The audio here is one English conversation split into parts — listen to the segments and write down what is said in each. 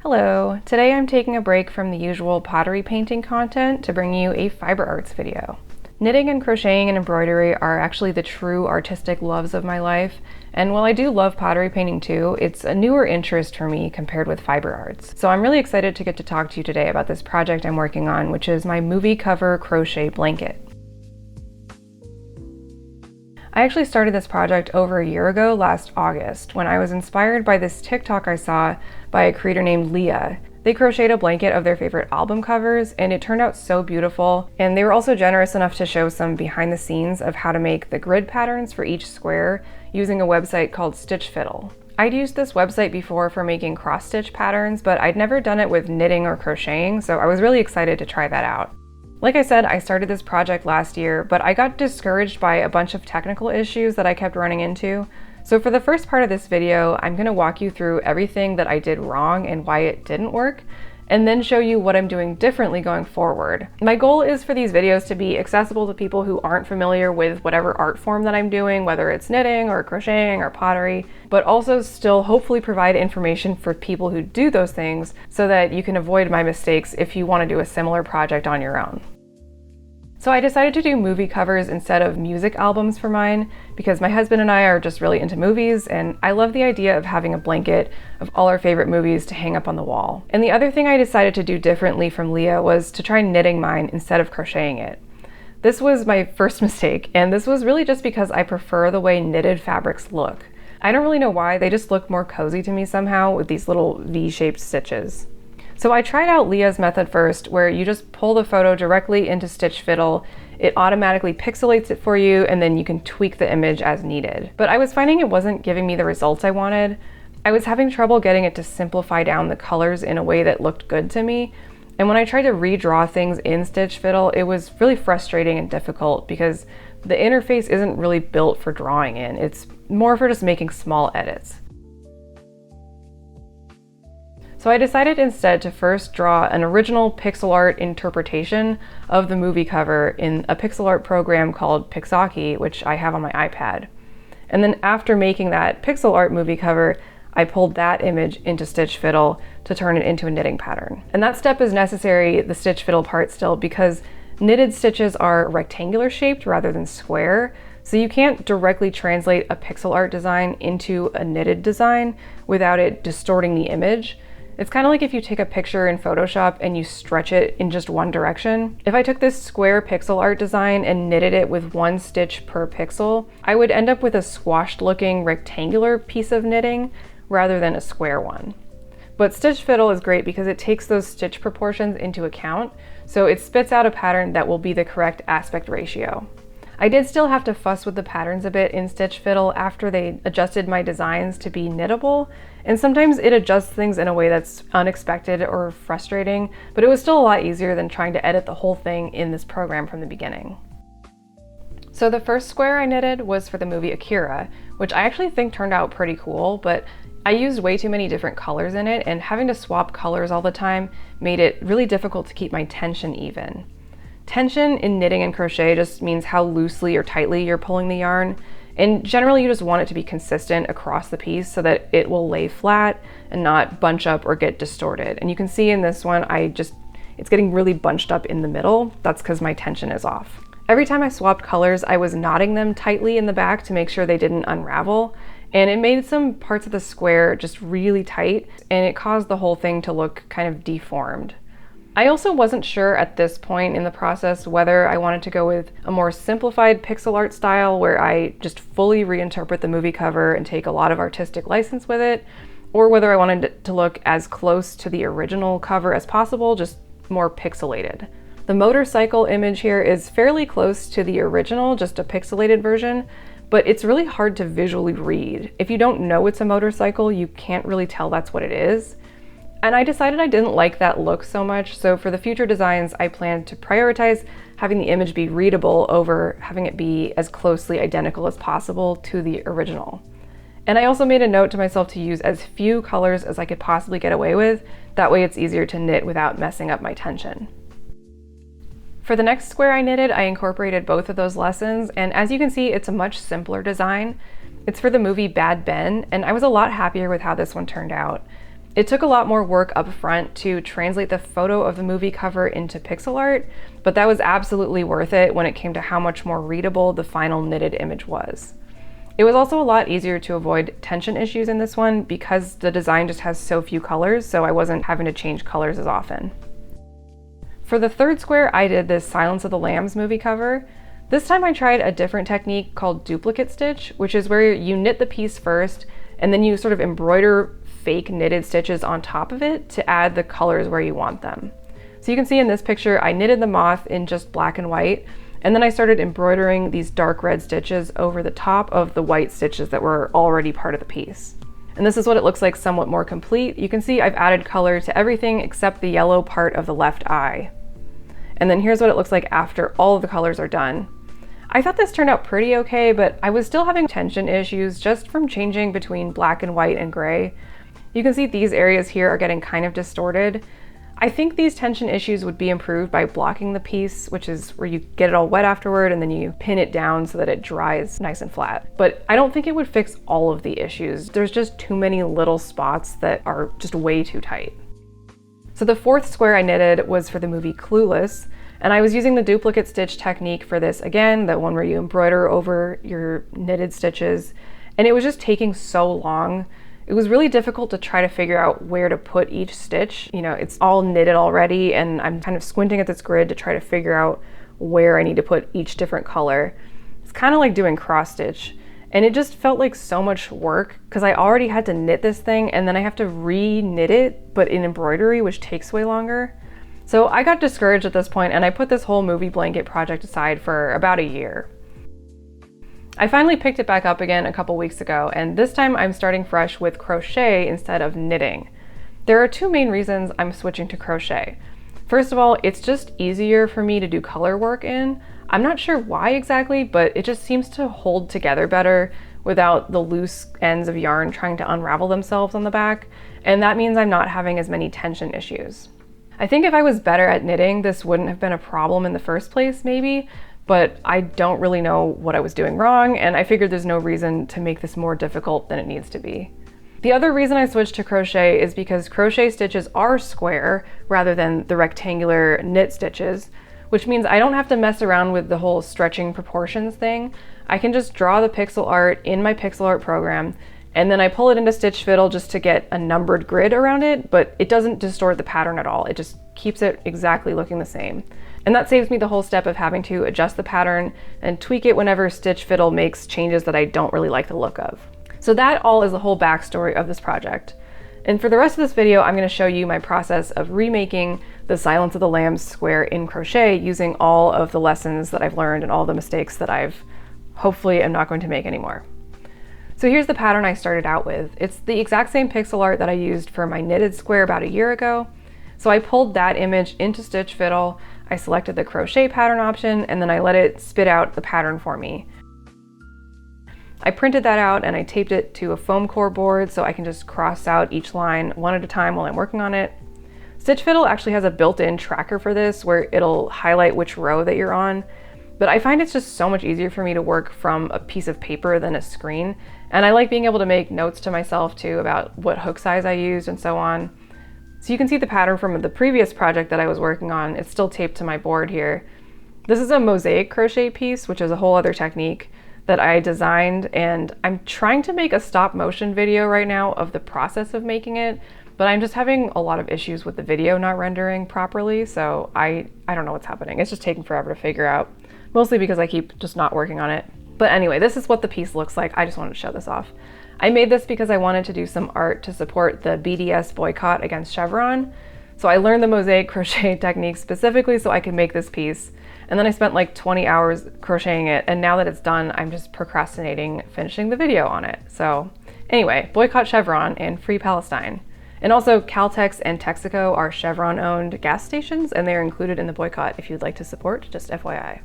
Hello, today I'm taking a break from the usual pottery painting content to bring you a fiber arts video. Knitting and crocheting and embroidery are actually the true artistic loves of my life, and while I do love pottery painting too, it's a newer interest for me compared with fiber arts. So I'm really excited to get to talk to you today about this project I'm working on, which is my movie cover crochet blanket. I actually started this project over a year ago, last August, when I was inspired by this TikTok I saw by a creator named Leah. They crocheted a blanket of their favorite album covers, and it turned out so beautiful. And they were also generous enough to show some behind the scenes of how to make the grid patterns for each square using a website called Stitch Fiddle. I'd used this website before for making cross-stitch patterns, but I'd never done it with knitting or crocheting, so I was really excited to try that out. Like I said, I started this project last year, but I got discouraged by a bunch of technical issues that I kept running into. So for the first part of this video, I'm going to walk you through everything that I did wrong and why it didn't work, and then show you what I'm doing differently going forward. My goal is for these videos to be accessible to people who aren't familiar with whatever art form that I'm doing, whether it's knitting or crocheting or pottery, but also still hopefully provide information for people who do those things so that you can avoid my mistakes if you want to do a similar project on your own. So I decided to do movie covers instead of music albums for mine because my husband and I are just really into movies, and I love the idea of having a blanket of all our favorite movies to hang up on the wall. And the other thing I decided to do differently from Leah was to try knitting mine instead of crocheting it. This was my first mistake, and this was really just because I prefer the way knitted fabrics look. I don't really know why, they just look more cozy to me somehow with these little V-shaped stitches. So I tried out Leah's method first, where you just pull the photo directly into Stitch Fiddle. It automatically pixelates it for you, and then you can tweak the image as needed. But I was finding it wasn't giving me the results I wanted. I was having trouble getting it to simplify down the colors in a way that looked good to me. And when I tried to redraw things in Stitch Fiddle, it was really frustrating and difficult because the interface isn't really built for drawing in. It's more for just making small edits. So I decided instead to first draw an original pixel art interpretation of the movie cover in a pixel art program called Pixaki, which I have on my iPad. And then after making that pixel art movie cover, I pulled that image into Stitch Fiddle to turn it into a knitting pattern. And that step is necessary, the Stitch Fiddle part still, because knitted stitches are rectangular shaped rather than square. So you can't directly translate a pixel art design into a knitted design without it distorting the image. It's kind of like if you take a picture in Photoshop and you stretch it in just one direction. If I took this square pixel art design and knitted it with one stitch per pixel, I would end up with a squashed looking rectangular piece of knitting rather than a square one. But Stitch Fiddle is great because it takes those stitch proportions into account, so it spits out a pattern that will be the correct aspect ratio. I did still have to fuss with the patterns a bit in Stitch Fiddle after they adjusted my designs to be knittable, and sometimes it adjusts things in a way that's unexpected or frustrating, but it was still a lot easier than trying to edit the whole thing in this program from the beginning. So the first square I knitted was for the movie Akira, which I actually think turned out pretty cool, but I used way too many different colors in it, and having to swap colors all the time made it really difficult to keep my tension even. Tension in knitting and crochet just means how loosely or tightly you're pulling the yarn, and generally you just want it to be consistent across the piece so that it will lay flat and not bunch up or get distorted. And you can see in this one, it's getting really bunched up in the middle. That's because my tension is off. Every time I swapped colors, I was knotting them tightly in the back to make sure they didn't unravel, and it made some parts of the square just really tight, and it caused the whole thing to look kind of deformed. I also wasn't sure at this point in the process whether I wanted to go with a more simplified pixel art style where I just fully reinterpret the movie cover and take a lot of artistic license with it, or whether I wanted it to look as close to the original cover as possible, just more pixelated. The motorcycle image here is fairly close to the original, just a pixelated version, but it's really hard to visually read. If you don't know it's a motorcycle, you can't really tell that's what it is. And I decided I didn't like that look so much, so for the future designs, I planned to prioritize having the image be readable over having it be as closely identical as possible to the original. And I also made a note to myself to use as few colors as I could possibly get away with. That way it's easier to knit without messing up my tension. For the next square I knitted, I incorporated both of those lessons, and as you can see, it's a much simpler design. It's for the movie Bad Ben, and I was a lot happier with how this one turned out. It took a lot more work up front to translate the photo of the movie cover into pixel art, but that was absolutely worth it when it came to how much more readable the final knitted image was. It was also a lot easier to avoid tension issues in this one because the design just has so few colors, so I wasn't having to change colors as often. For the third square, I did this Silence of the Lambs movie cover. This time I tried a different technique called duplicate stitch, which is where you knit the piece first and then you sort of embroider fake knitted stitches on top of it to add the colors where you want them. So you can see in this picture, I knitted the moth in just black and white, and then I started embroidering these dark red stitches over the top of the white stitches that were already part of the piece. And this is what it looks like somewhat more complete. You can see I've added color to everything except the yellow part of the left eye. And then here's what it looks like after all of the colors are done. I thought this turned out pretty okay, but I was still having tension issues just from changing between black and white and gray. You can see these areas here are getting kind of distorted. I think these tension issues would be improved by blocking the piece, which is where you get it all wet afterward and then you pin it down so that it dries nice and flat. But I don't think it would fix all of the issues. There's just too many little spots that are just way too tight. So the fourth square I knitted was for the movie Clueless, and I was using the duplicate stitch technique for this again, the one where you embroider over your knitted stitches, and it was just taking so long. It was really difficult to try to figure out where to put each stitch. You know, it's all knitted already and I'm kind of squinting at this grid to try to figure out where I need to put each different color. It's kind of like doing cross stitch, and it just felt like so much work because I already had to knit this thing and then I have to re-knit it, but in embroidery, which takes way longer. So I got discouraged at this point and I put this whole movie blanket project aside for about a year. I finally picked it back up again a couple weeks ago, and this time I'm starting fresh with crochet instead of knitting. There are two main reasons I'm switching to crochet. First of all, it's just easier for me to do color work in. I'm not sure why exactly, but it just seems to hold together better without the loose ends of yarn trying to unravel themselves on the back, and that means I'm not having as many tension issues. I think if I was better at knitting, this wouldn't have been a problem in the first place, maybe, but I don't really know what I was doing wrong, and I figured there's no reason to make this more difficult than it needs to be. The other reason I switched to crochet is because crochet stitches are square rather than the rectangular knit stitches, which means I don't have to mess around with the whole stretching proportions thing. I can just draw the pixel art in my pixel art program, and then I pull it into Stitch Fiddle just to get a numbered grid around it, but it doesn't distort the pattern at all. It just keeps it exactly looking the same. And that saves me the whole step of having to adjust the pattern and tweak it whenever Stitch Fiddle makes changes that I don't really like the look of. So that all is the whole backstory of this project. And for the rest of this video, I'm going to show you my process of remaking the Silence of the Lambs square in crochet using all of the lessons that I've learned and all the mistakes that I've hopefully am not going to make anymore. So here's the pattern I started out with. It's the exact same pixel art that I used for my knitted square about a year ago. So I pulled that image into Stitch Fiddle, I selected the crochet pattern option, and then I let it spit out the pattern for me. I printed that out and I taped it to a foam core board so I can just cross out each line one at a time while I'm working on it. Stitch Fiddle actually has a built-in tracker for this where it'll highlight which row that you're on, but I find it's just so much easier for me to work from a piece of paper than a screen, and I like being able to make notes to myself too about what hook size I used and so on. So you can see the pattern from the previous project that I was working on. It's still taped to my board here. This is a mosaic crochet piece, which is a whole other technique that I designed, and I'm trying to make a stop motion video right now of the process of making it, but I'm just having a lot of issues with the video not rendering properly, so I don't know what's happening. It's just taking forever to figure out, mostly because I keep just not working on it. But anyway, this is what the piece looks like. I just wanted to show this off. I made this because I wanted to do some art to support the BDS boycott against Chevron. So I learned the mosaic crochet technique specifically so I could make this piece. And then I spent like 20 hours crocheting it, and now that it's done, I'm just procrastinating finishing the video on it. So anyway, boycott Chevron and free Palestine. And also Caltex and Texaco are Chevron-owned gas stations, and they're included in the boycott if you'd like to support, just FYI.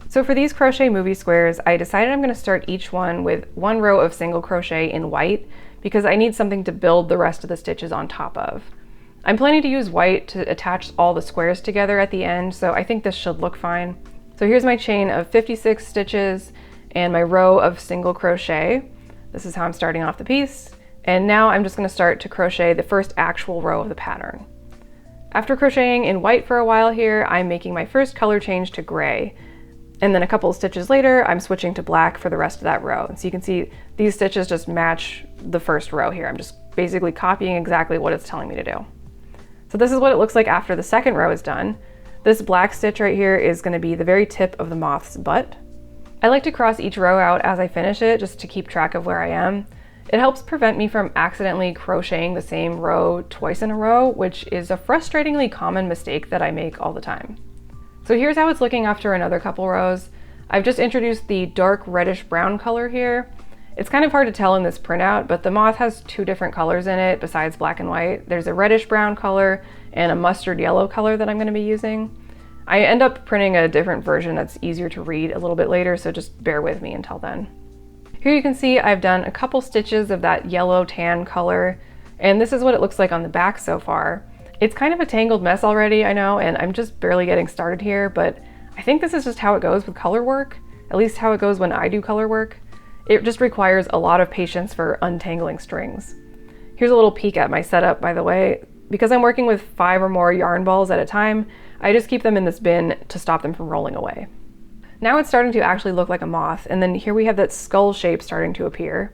So for these crochet movie squares, I decided I'm going to start each one with one row of single crochet in white because I need something to build the rest of the stitches on top of. I'm planning to use white to attach all the squares together at the end, so I think this should look fine. So here's my chain of 56 stitches and my row of single crochet. This is how I'm starting off the piece. And now I'm just going to start to crochet the first actual row of the pattern. After crocheting in white for a while here, I'm making my first color change to gray. And then a couple of stitches later, I'm switching to black for the rest of that row. And so you can see these stitches just match the first row here. I'm just basically copying exactly what it's telling me to do. So this is what it looks like after the second row is done. This black stitch right here is going to be the very tip of the moth's butt. I like to cross each row out as I finish it just to keep track of where I am. It helps prevent me from accidentally crocheting the same row twice in a row, which is a frustratingly common mistake that I make all the time. So here's how it's looking after another couple rows. I've just introduced the dark reddish brown color here. It's kind of hard to tell in this printout, but the moth has two different colors in it besides black and white. There's a reddish brown color and a mustard yellow color that I'm going to be using. I end up printing a different version that's easier to read a little bit later, so just bear with me until then. Here you can see I've done a couple stitches of that yellow tan color, and this is what it looks like on the back so far. It's kind of a tangled mess already, I know, and I'm just barely getting started here, but I think this is just how it goes with color work, at least how it goes when I do color work. It just requires a lot of patience for untangling strings. Here's a little peek at my setup, by the way. Because I'm working with 5 or more yarn balls at a time, I just keep them in this bin to stop them from rolling away. Now it's starting to actually look like a moth, and then here we have that skull shape starting to appear.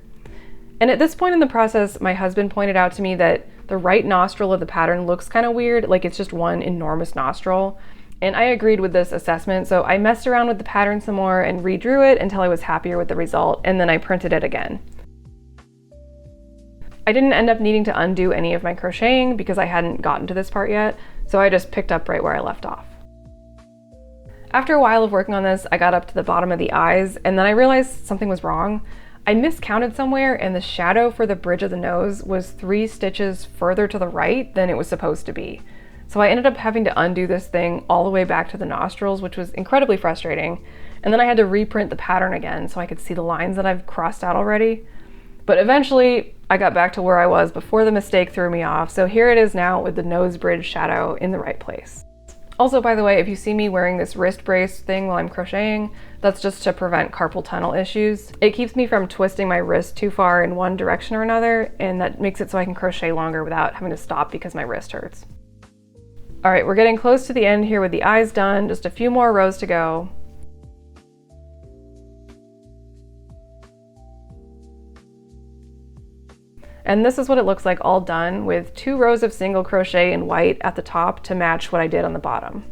And at this point in the process, my husband pointed out to me that the right nostril of the pattern looks kind of weird, like it's just one enormous nostril. And I agreed with this assessment, so I messed around with the pattern some more and redrew it until I was happier with the result, and then I printed it again. I didn't end up needing to undo any of my crocheting because I hadn't gotten to this part yet, so I just picked up right where I left off. After a while of working on this, I got up to the bottom of the eyes, and then I realized something was wrong. I miscounted somewhere, and the shadow for the bridge of the nose was 3 stitches further to the right than it was supposed to be. So I ended up having to undo this thing all the way back to the nostrils, which was incredibly frustrating. And then I had to reprint the pattern again so I could see the lines that I've crossed out already. But eventually I got back to where I was before the mistake threw me off. So here it is now with the nose bridge shadow in the right place. Also, by the way, if you see me wearing this wrist brace thing while I'm crocheting, that's just to prevent carpal tunnel issues. It keeps me from twisting my wrist too far in one direction or another, and that makes it so I can crochet longer without having to stop because my wrist hurts. All right, we're getting close to the end here with the eyes done, just a few more rows to go. And this is what it looks like all done with 2 rows of single crochet in white at the top to match what I did on the bottom.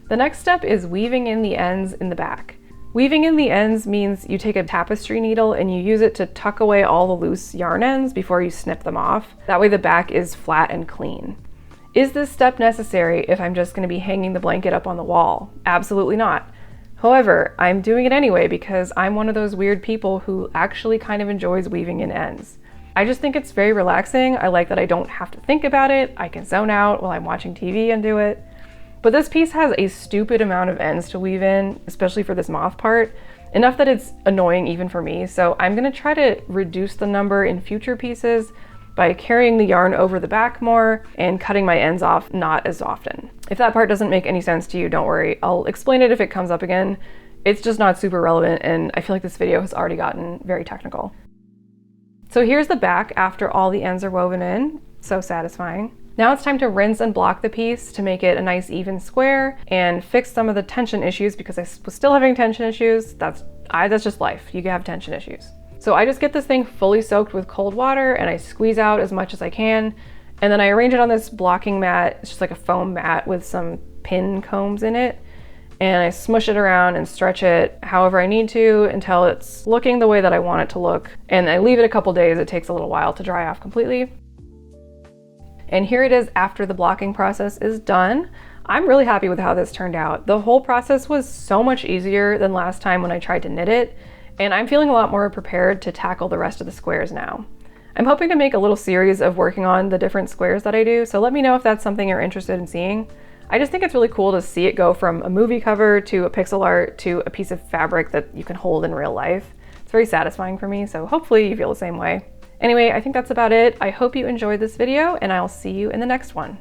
The next step is weaving in the ends in the back. Weaving in the ends means you take a tapestry needle and you use it to tuck away all the loose yarn ends before you snip them off. That way the back is flat and clean. Is this step necessary if I'm just going to be hanging the blanket up on the wall? Absolutely not. However, I'm doing it anyway because I'm one of those weird people who actually kind of enjoys weaving in ends. I just think it's very relaxing. I like that I don't have to think about it. I can zone out while I'm watching TV and do it. But this piece has a stupid amount of ends to weave in, especially for this moth part, enough that it's annoying even for me. So I'm gonna try to reduce the number in future pieces by carrying the yarn over the back more and cutting my ends off not as often. If that part doesn't make any sense to you, don't worry. I'll explain it if it comes up again. It's just not super relevant, and I feel like this video has already gotten very technical. So here's the back after all the ends are woven in. So satisfying. Now it's time to rinse and block the piece to make it a nice even square and fix some of the tension issues because I was still having tension issues. That's just life. You can have tension issues. So I just get this thing fully soaked with cold water and I squeeze out as much as I can. And then I arrange it on this blocking mat. It's just like a foam mat with some pin combs in it. And I smush it around and stretch it however I need to until it's looking the way that I want it to look. And I leave it a couple days. It takes a little while to dry off completely. And here it is after the blocking process is done. I'm really happy with how this turned out. The whole process was so much easier than last time when I tried to knit it, and I'm feeling a lot more prepared to tackle the rest of the squares now. I'm hoping to make a little series of working on the different squares that I do, so let me know if that's something you're interested in seeing. I just think it's really cool to see it go from a movie cover to a pixel art to a piece of fabric that you can hold in real life. It's very satisfying for me, so hopefully you feel the same way. Anyway, I think that's about it. I hope you enjoyed this video, and I'll see you in the next one.